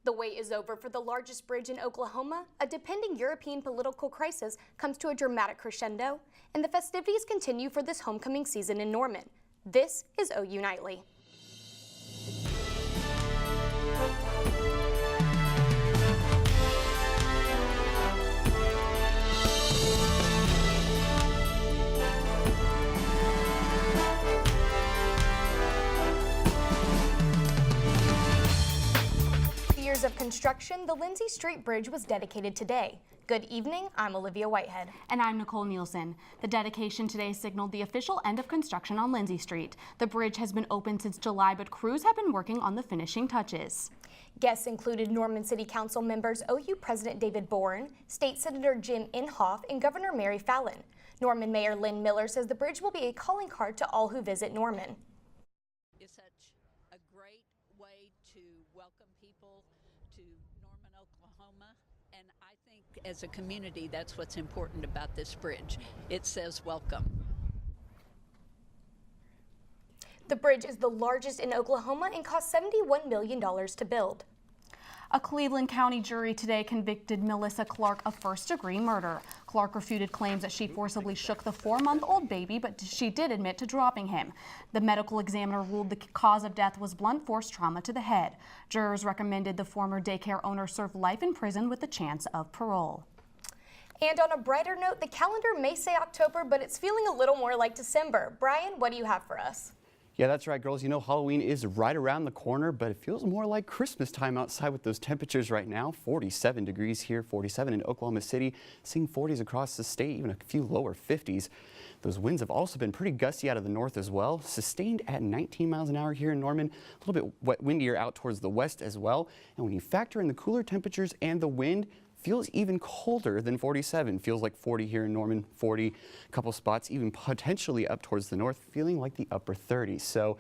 The wait is over for the largest bridge in Oklahoma. A depending European political crisis comes to a dramatic crescendo, and the festivities continue for this homecoming season in Norman. This is OU Nightly. Years of construction, the Lindsay Street Bridge was dedicated today. Good evening, I'm Olivia Whitehead. And I'm Nicole Nielsen. The dedication today signaled the official end of construction on Lindsay Street. The bridge has been open since July, but crews have been working on the finishing touches. Guests included Norman City Council members OU President David Boren, State Senator Jim Inhofe, and Governor Mary Fallin. Norman Mayor Lynn Miller says the bridge will be a calling card to all who visit Norman. It's such a great way to welcome people to Norman, Oklahoma, and I think as a community that's what's important about this bridge. It says welcome. The bridge is the largest in Oklahoma and cost $71 million to build. A Cleveland County jury today convicted Melissa Clark of first-degree murder. Clark refuted claims that she forcibly shook the 4-month-old baby, but she did admit to dropping him. The medical examiner ruled the cause of death was blunt force trauma to the head. Jurors recommended the former daycare owner serve life in prison with the chance of parole. And on a brighter note, the calendar may say October, but it's feeling a little more like December. Brian, what do you have for us? Yeah, that's right, girls. You know, Halloween is right around the corner, but it feels more like Christmas time outside with those temperatures right now. 47 degrees here, 47 in Oklahoma City, seeing 40s across the state, even a few lower 50s. Those winds have also been pretty gusty out of the north as well, sustained at 19 miles an hour here in Norman, a little bit wet, windier out towards the west as well. And when you factor in the cooler temperatures and the wind, feels even colder than 47. Feels like 40 here in Norman, 40, a couple spots even potentially up towards the north, feeling like the upper 30s. So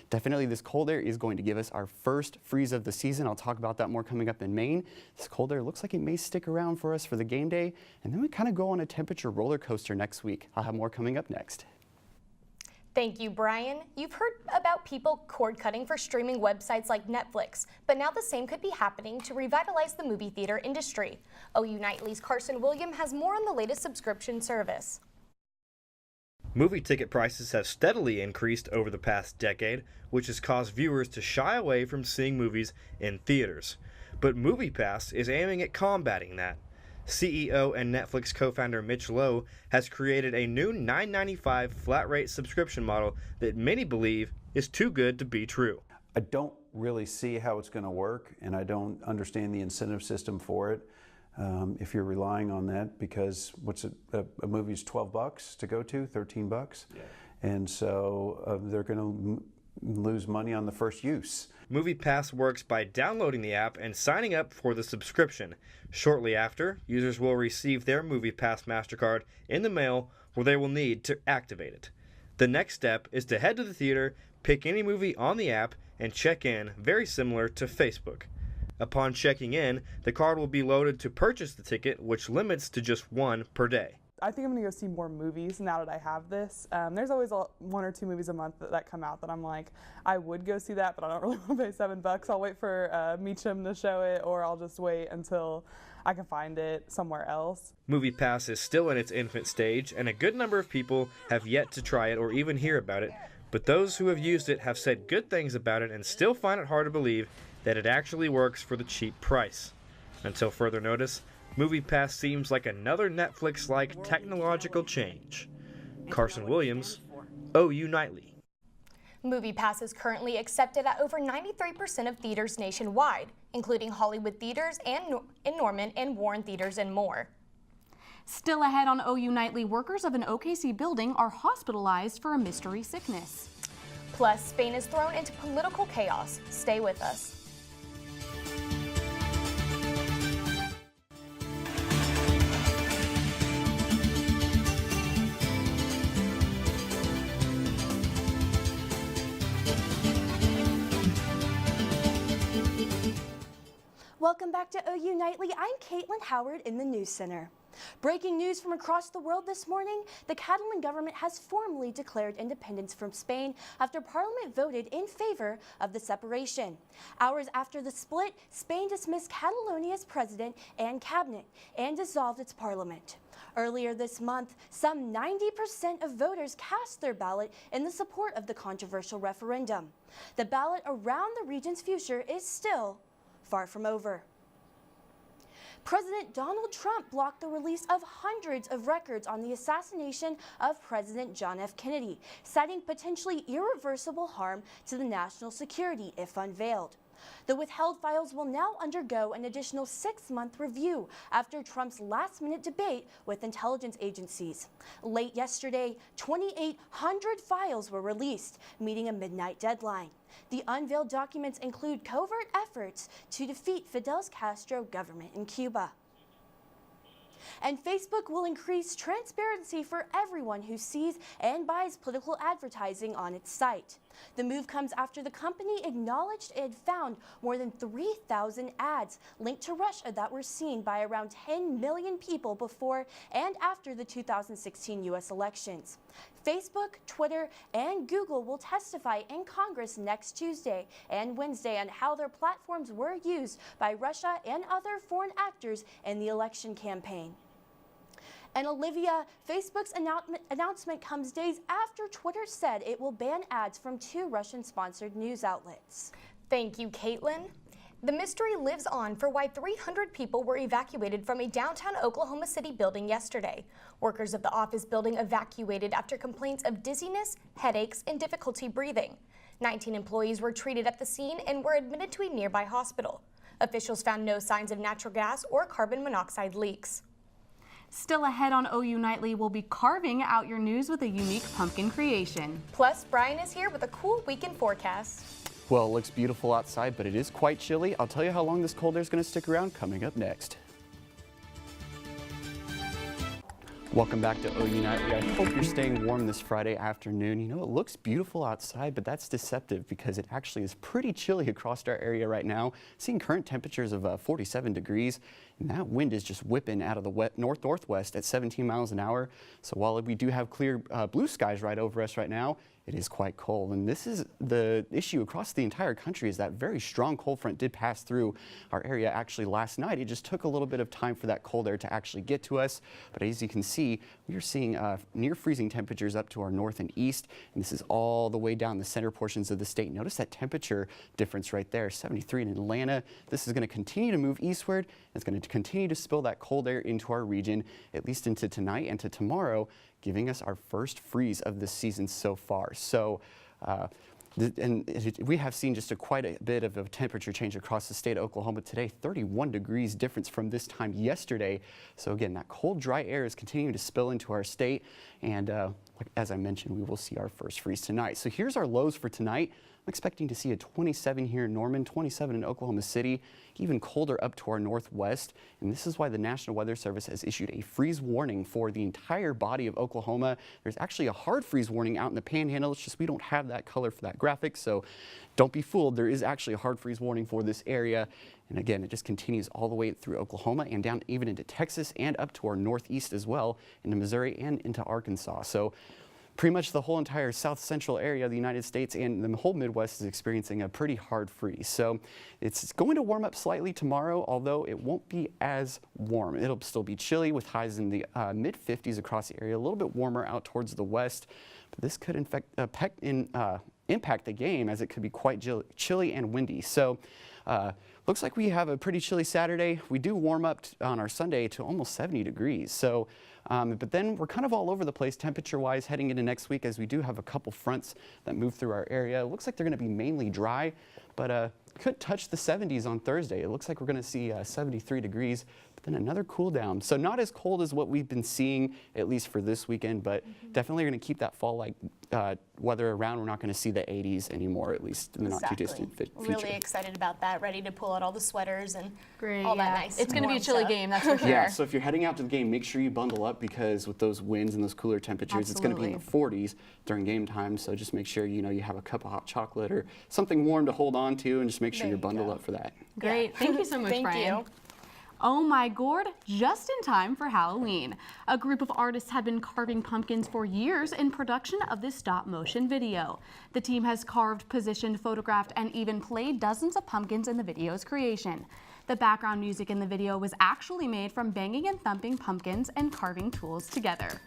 definitely this cold air is going to give us our first freeze of the season. I'll talk about that more coming up in Maine. This cold air looks like it may stick around for us for the game day, and then we kind of go on a temperature roller coaster next week. I'll have more coming up next. Thank you, Brian. You've heard about people cord cutting for streaming websites like Netflix, but now the same could be happening to revitalize the movie theater industry. OU Nightly's Carson Williams has more on the latest subscription service. Movie ticket prices have steadily increased over the past decade, which has caused viewers to shy away from seeing movies in theaters. But MoviePass is aiming at combating that. CEO and Netflix co-founder Mitch Lowe has created a new $9.95 flat rate subscription model that many believe is too good to be true. I don't really see how it's going to work, and I don't understand the incentive system for it. If you're relying on that, because a movie's $12 to go to, $13, yeah. And so they're going to lose money on the first use. MoviePass works by downloading the app and signing up for the subscription. Shortly after, users will receive their MoviePass MasterCard in the mail, where they will need to activate it. The next step is to head to the theater, pick any movie on the app, and check in, very similar to Facebook. Upon checking in, the card will be loaded to purchase the ticket, which limits to just one per day. I think I'm going to go see more movies now that I have this. There's always 1 or 2 movies a month that come out that I'm like, I would go see that, but I don't really want to pay $7. I'll wait for Meacham to show it, or I'll just wait until I can find it somewhere else. MoviePass is still in its infant stage, and a good number of people have yet to try it or even hear about it, but those who have used it have said good things about it and still find it hard to believe that it actually works for the cheap price. Until further notice, MoviePass seems like another Netflix-like technological change. Carson Williams, OU Nightly. MoviePass is currently accepted at over 93% of theaters nationwide, including Hollywood Theaters and in Norman and Warren Theaters and more. Still ahead on OU Nightly, workers of an OKC building are hospitalized for a mystery sickness. Plus, Spain is thrown into political chaos. Stay with us. Welcome back to OU Nightly. I'm Caitlin Howard in the News Center. Breaking news from across the world this morning, the Catalan government has formally declared independence from Spain after Parliament voted in favor of the separation. Hours after the split, Spain dismissed Catalonia's president and cabinet and dissolved its parliament. Earlier this month, some 90% of voters cast their ballot in the support of the controversial referendum. The ballot around the region's future is still far from over. President Donald Trump blocked the release of hundreds of records on the assassination of President John F. Kennedy, citing potentially irreversible harm to the national security if unveiled. The withheld files will now undergo an additional 6-month review after Trump's last-minute debate with intelligence agencies. Late yesterday, 2,800 files were released, meeting a midnight deadline. The unveiled documents include covert efforts to defeat Fidel Castro's government in Cuba. And Facebook will increase transparency for everyone who sees and buys political advertising on its site. The move comes after the company acknowledged it had found more than 3,000 ads linked to Russia that were seen by around 10 million people before and after the 2016 U.S. elections. Facebook, Twitter, and Google will testify in Congress next Tuesday and Wednesday on how their platforms were used by Russia and other foreign actors in the election campaign. And Olivia, Facebook's announcement comes days after Twitter said it will ban ads from 2 Russian-sponsored news outlets. Thank you, Caitlin. The mystery lives on for why 300 people were evacuated from a downtown Oklahoma City building yesterday. Workers of the office building evacuated after complaints of dizziness, headaches, and difficulty breathing. 19 employees were treated at the scene and were admitted to a nearby hospital. Officials found no signs of natural gas or carbon monoxide leaks. Still ahead on OU Nightly, we'll be carving out your news with a unique pumpkin creation. Plus, Brian is here with a cool weekend forecast. Well, it looks beautiful outside, but it is quite chilly. I'll tell you how long this cold air is going to stick around coming up next. Welcome back to OU Nightly. I hope you're staying warm this Friday afternoon. You know, it looks beautiful outside, but that's deceptive because it actually is pretty chilly across our area right now. Seeing current temperatures of 47 degrees, and that wind is just whipping out of the north-northwest at 17 miles an hour. So while we do have clear blue skies right over us right now, it is quite cold, and this is the issue across the entire country is that very strong cold front did pass through our area actually last night. It just took a little bit of time for that cold air to actually get to us, but as you can see, we are seeing near freezing temperatures up to our north and east, and this is all the way down the center portions of the state. Notice that temperature difference right there, 73 in Atlanta. This is going to continue to move eastward. It's going to continue to spill that cold air into our region, at least into tonight and to tomorrow, giving us our first freeze of this season so far. So we have seen just quite a bit of a temperature change across the state of Oklahoma today, 31 degrees difference from this time yesterday. So again, that cold, dry air is continuing to spill into our state. And as I mentioned, we will see our first freeze tonight. So here's our lows for tonight. I'm expecting to see a 27 here in Norman, 27 in Oklahoma City, even colder up to our northwest. And this is why the National Weather Service has issued a freeze warning for the entire body of Oklahoma. There's actually a hard freeze warning out in the Panhandle. It's just we don't have that color for that graphic, so don't be fooled. There is actually a hard freeze warning for this area. And again, it just continues all the way through Oklahoma and down even into Texas and up to our northeast as well, into Missouri and into Arkansas. So pretty much the whole entire south central area of the United States and the whole Midwest is experiencing a pretty hard freeze. So it's going to warm up slightly tomorrow, although it won't be as warm. It'll still be chilly with highs in the mid 50s across the area, a little bit warmer out towards the west. But this could impact the game as it could be quite chilly and windy. So looks like we have a pretty chilly Saturday. We do warm up on our Sunday to almost 70 degrees. So but then we're kind of all over the place temperature-wise heading into next week as we do have a couple fronts that move through our area. It looks like they're going to be mainly dry, but could touch the 70s on Thursday. It looks like we're going to see 73 degrees, but then another cool down. So not as cold as what we've been seeing, at least for this weekend, but definitely going to keep that fall-like weather around. We're not going to see the 80s anymore, at least in the not-too-distant future. Really excited about that, ready to pull out all the sweaters and Great, all that nice. It's going to be a chilly game, that's for sure. Yeah, so if you're heading out to the game, make sure you bundle up because with those winds and those cooler temperatures, it's going to be in the 40s during game time. So just make sure you have a cup of hot chocolate or something warm to hold on to, and just make sure you're bundled up for that. Great. Thank you so much, Thank Brian. you. Oh my gourd, just in time for Halloween. A group of artists have been carving pumpkins for years in production of this stop-motion video. The team has carved, positioned, photographed, and even played dozens of pumpkins in the video's creation. The background music in the video was actually made from banging and thumping pumpkins and carving tools together.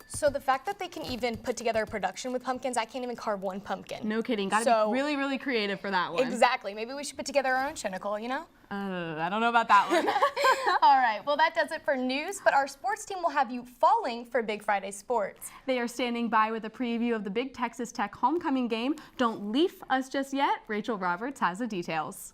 So the fact that they can even put together a production with pumpkins, I can't even carve one pumpkin. No kidding. Gotta be really, really creative for that one. Exactly. Maybe we should put together our own show, Nicole, you know? I don't know about that one. All right. Well, that does it for news, but our sports team will have you falling for Big Friday Sports. They are standing by with a preview of the big Texas Tech homecoming game. Don't leave us just yet. Rachel Roberts has the details.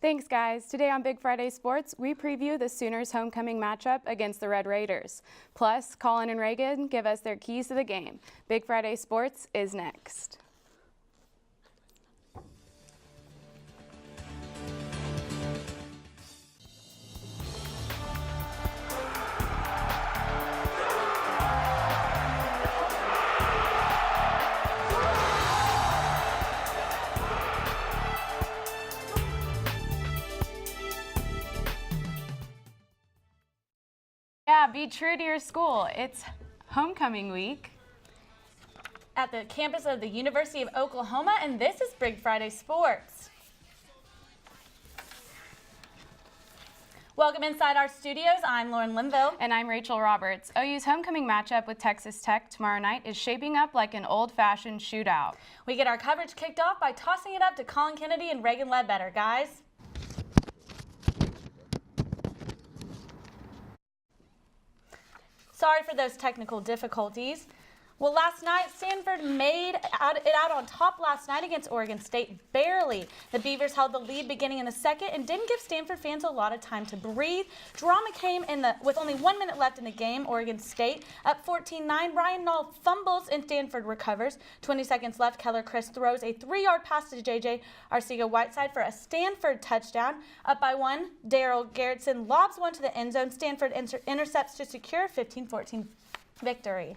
Thanks, guys. Today on Big Friday Sports, we preview the Sooners' homecoming matchup against the Red Raiders. Plus, Colin and Reagan give us their keys to the game. Big Friday Sports is next. Yeah, be true to your school. It's homecoming week at the campus of the University of Oklahoma, and this is Big Friday Sports. Welcome inside our studios. I'm Lauren Linville. And I'm Rachel Roberts. OU's homecoming matchup with Texas Tech tomorrow night is shaping up like an old-fashioned shootout. We get our coverage kicked off by tossing it up to Colin Kennedy and Reagan Ledbetter, guys. Sorry for those technical difficulties. Well, last night, Stanford made it out on top last night against Oregon State, barely. The Beavers held the lead beginning in the second and didn't give Stanford fans a lot of time to breathe. Drama came with only 1 minute left in the game. Oregon State up 14-9. Ryan Nall fumbles and Stanford recovers. 20 seconds left. Keller Chris throws a 3-yard pass to J.J. Arcega-Whiteside for a Stanford touchdown. Up by 1, Daryl Garrettson lobs one to the end zone. Stanford intercepts to secure a 15-14 victory.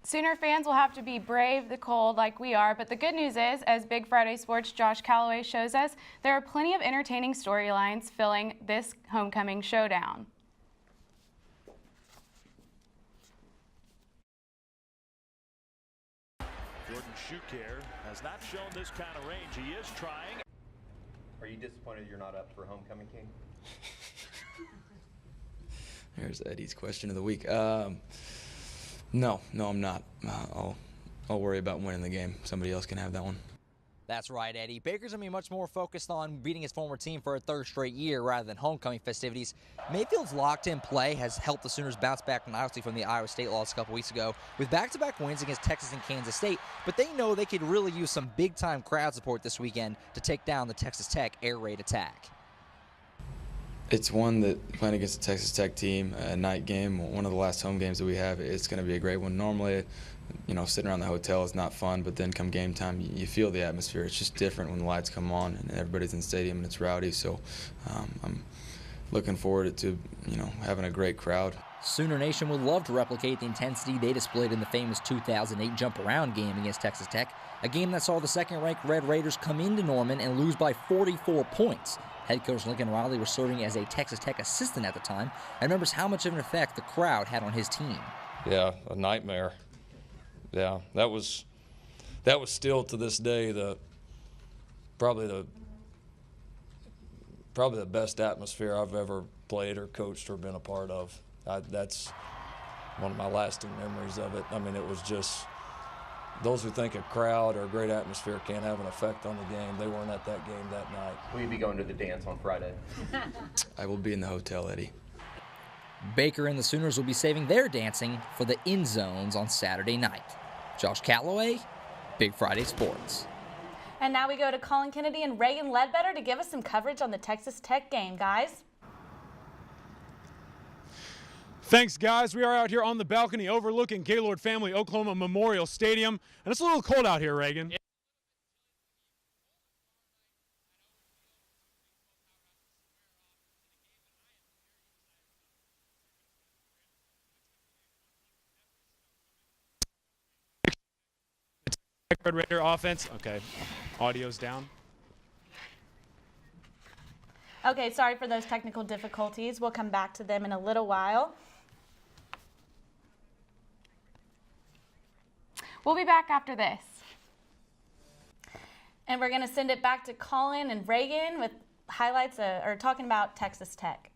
Sooner fans will have to be brave the cold like we are, but the good news is, as Big Friday Sports' Josh Calloway shows us, there are plenty of entertaining storylines filling this homecoming showdown. Jordan Schuker has not shown this kind of range. He is trying. Are you disappointed you're not up for Homecoming King? There's Eddie's question of the week. No, I'm not. I'll worry about winning the game. Somebody else can have that one. That's right, Eddie. Baker's going to be much more focused on beating his former team for a third straight year rather than homecoming festivities. Mayfield's locked-in play has helped the Sooners bounce back nicely from the Iowa State loss a couple weeks ago with back-to-back wins against Texas and Kansas State, but they know they could really use some big-time crowd support this weekend to take down the Texas Tech air raid attack. It's one that playing against a Texas Tech team, a night game, one of the last home games that we have. It's going to be a great one. Normally, sitting around the hotel is not fun, but then come game time, you feel the atmosphere. It's just different when the lights come on and everybody's in the stadium and it's rowdy. So I'm looking forward to having a great crowd. Sooner Nation would love to replicate the intensity they displayed in the famous 2008 jump-around game against Texas Tech, a game that saw the second-ranked Red Raiders come into Norman and lose by 44 points. Head coach Lincoln Riley was serving as a Texas Tech assistant at the time and remembers how much of an effect the crowd had on his team. Yeah, a nightmare. Yeah, that was still to this day probably the best atmosphere I've ever played or coached or been a part of. That's one of my lasting memories of it. I mean, it was just, those who think a crowd or a great atmosphere can't have an effect on the game, they weren't at that game that night. Will you be going to the dance on Friday? I will be in the hotel, Eddie. Baker and the Sooners will be saving their dancing for the end zones on Saturday night. Josh Calloway, Big Friday Sports. And now we go to Colin Kennedy and Reagan Ledbetter to give us some coverage on the Texas Tech game, guys. Thanks, guys. We are out here on the balcony overlooking Gaylord Family Oklahoma Memorial Stadium, and it's a little cold out here, Reagan. Red Raider offense. Okay, audio's down. Okay, sorry for those technical difficulties. We'll come back to them in a little while. We'll be back after this. And we're going to send it back to Colin and Reagan with highlights or talking about Texas Tech.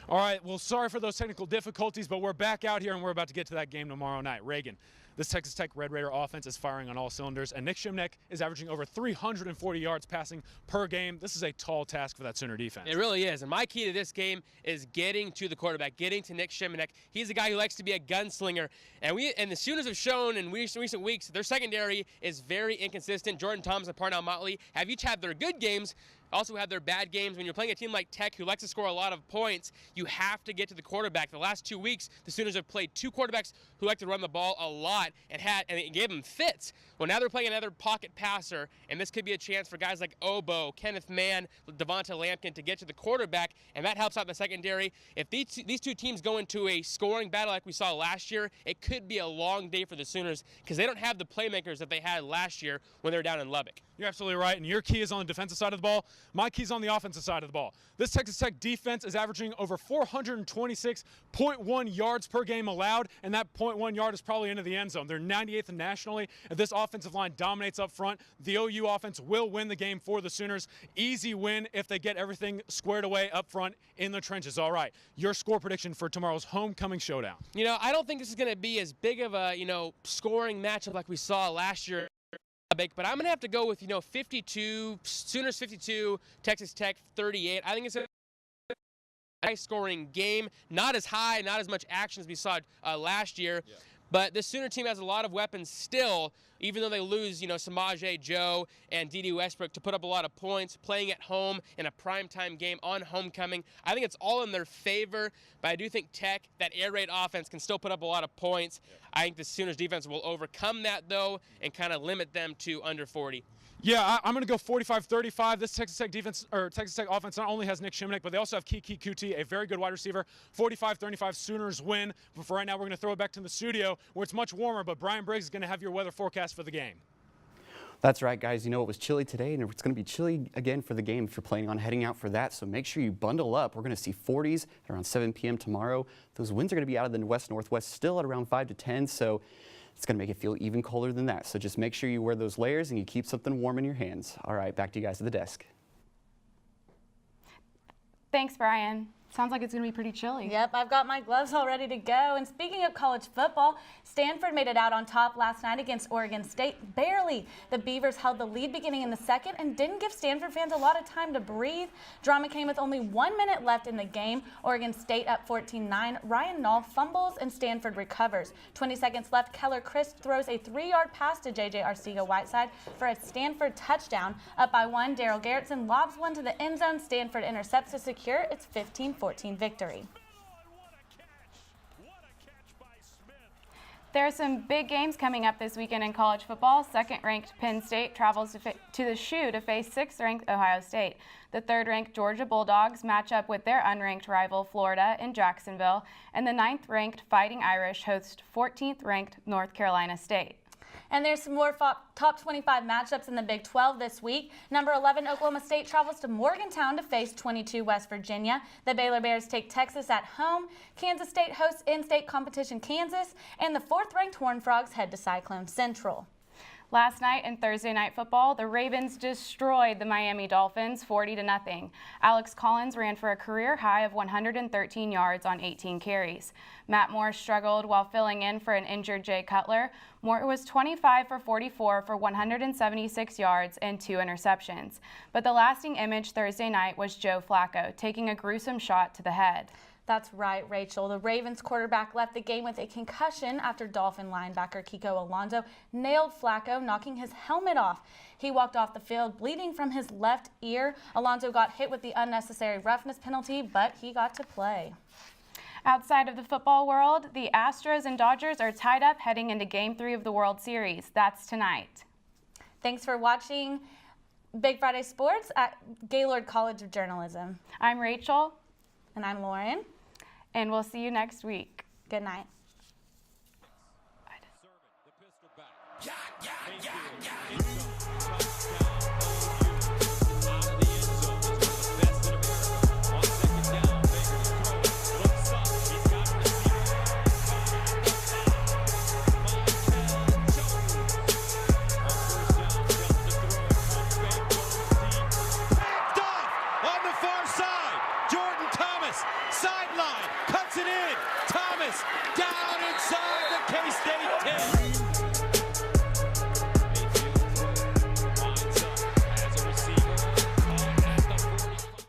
All right, well, sorry for those technical difficulties, but we're back out here and we're about to get to that game tomorrow night. Reagan, this Texas Tech Red Raider offense is firing on all cylinders, and Nick Shimnick is averaging over 340 yards passing per game. This is a tall task for that Sooner defense. It really is, and my key to this game is getting to the quarterback, getting to Nick Shimnick. He's a guy who likes to be a gunslinger, and the Sooners have shown in recent weeks their secondary is very inconsistent. Jordan Thomas and Parnell Motley have each had their good games, also have their bad games. When you're playing a team like Tech who likes to score a lot of points, you have to get to the quarterback. The last 2 weeks, the Sooners have played two quarterbacks who like to run the ball a lot and it gave them fits. Well, now they're playing another pocket passer, and this could be a chance for guys like Obo, Kenneth Mann, Devonta Lampkin to get to the quarterback, and that helps out the secondary. If these two teams go into a scoring battle like we saw last year, it could be a long day for the Sooners because they don't have the playmakers that they had last year when they were down in Lubbock. You're absolutely right, and your key is on the defensive side of the ball. My key's on the offensive side of the ball. This Texas Tech defense is averaging over 426.1 yards per game allowed, and that 0.1 yard is probably into the end zone. They're 98th nationally, and this offensive line dominates up front. The OU offense will win the game for the Sooners. Easy win if they get everything squared away up front in the trenches. All right, your score prediction for tomorrow's homecoming showdown. You know, I don't think this is going to be as big of a, scoring matchup like we saw last year. But I'm going to have to go with, 52, Sooners 52, Texas Tech 38. I think it's a high-scoring game. Not as high, not as much action as we saw last year. Yeah. But this Sooner team has a lot of weapons still, even though they lose, Samaje Joe and D.D. Westbrook to put up a lot of points, playing at home in a primetime game on homecoming. I think it's all in their favor, but I do think Tech, that air raid offense, can still put up a lot of points. Yeah. I think the Sooners defense will overcome that, though, and kind of limit them to under 40. Yeah, I'm going to go 45-35. This Texas Tech defense, or Texas Tech offense, not only has Nick Shimnick, but they also have Kiki Kuti, a very good wide receiver. 45-35 Sooners win. But for right now, we're going to throw it back to the studio where it's much warmer, but Brian Briggs is going to have your weather forecast for the game. That's right, guys. It was chilly today, and it's going to be chilly again for the game if you're planning on heading out for that. So make sure you bundle up. We're going to see 40s at around 7 p.m. tomorrow. Those winds are going to be out of the west-northwest still at around 5 to 10, so it's going to make it feel even colder than that. So just make sure you wear those layers and you keep something warm in your hands. All right, back to you guys at the desk. Thanks, Brian. Sounds like it's going to be pretty chilly. Yep, I've got my gloves all ready to go. And speaking of college football, Stanford made it out on top last night against Oregon State. Barely. The Beavers held the lead beginning in the second and didn't give Stanford fans a lot of time to breathe. Drama came with only 1 minute left in the game. Oregon State up 14-9. Ryan Nall fumbles and Stanford recovers. 20 seconds left. Keller Crisp throws a 3-yard pass to J.J. Arcega-Whiteside for a Stanford touchdown. Up by 1, Daryl Garrettson lobs one to the end zone. Stanford intercepts to secure its 15-14 victory. There are some big games coming up this weekend in college football. Second-ranked Penn State travels to the Shoe to face 6th-ranked Ohio State. The 3rd-ranked Georgia Bulldogs match up with their unranked rival Florida in Jacksonville, and the 9th-ranked Fighting Irish host 14th-ranked North Carolina State. And there's some more top 25 matchups in the Big 12 this week. Number 11, Oklahoma State travels to Morgantown to face 22 West Virginia. The Baylor Bears take Texas at home. Kansas State hosts in-state competition Kansas. And the 4th-ranked Horned Frogs head to Cyclone Central. Last night in Thursday Night Football, the Ravens destroyed the Miami Dolphins 40-0. Alex Collins ran for a career high of 113 yards on 18 carries. Matt Moore struggled while filling in for an injured Jay Cutler. Moore was 25 for 44 for 176 yards and 2 interceptions. But the lasting image Thursday night was Joe Flacco taking a gruesome shot to the head. That's right, Rachel. The Ravens quarterback left the game with a concussion after Dolphin linebacker Kiko Alonso nailed Flacco, knocking his helmet off. He walked off the field bleeding from his left ear. Alonso got hit with the unnecessary roughness penalty, but he got to play. Outside of the football world, the Astros and Dodgers are tied up heading into Game 3 of the World Series. That's tonight. Thanks for watching Big Friday Sports at Gaylord College of Journalism. I'm Rachel. And I'm Lauren. And we'll see you next week. Good night. side. Jordan Thomas, sideline, cuts it in. Thomas down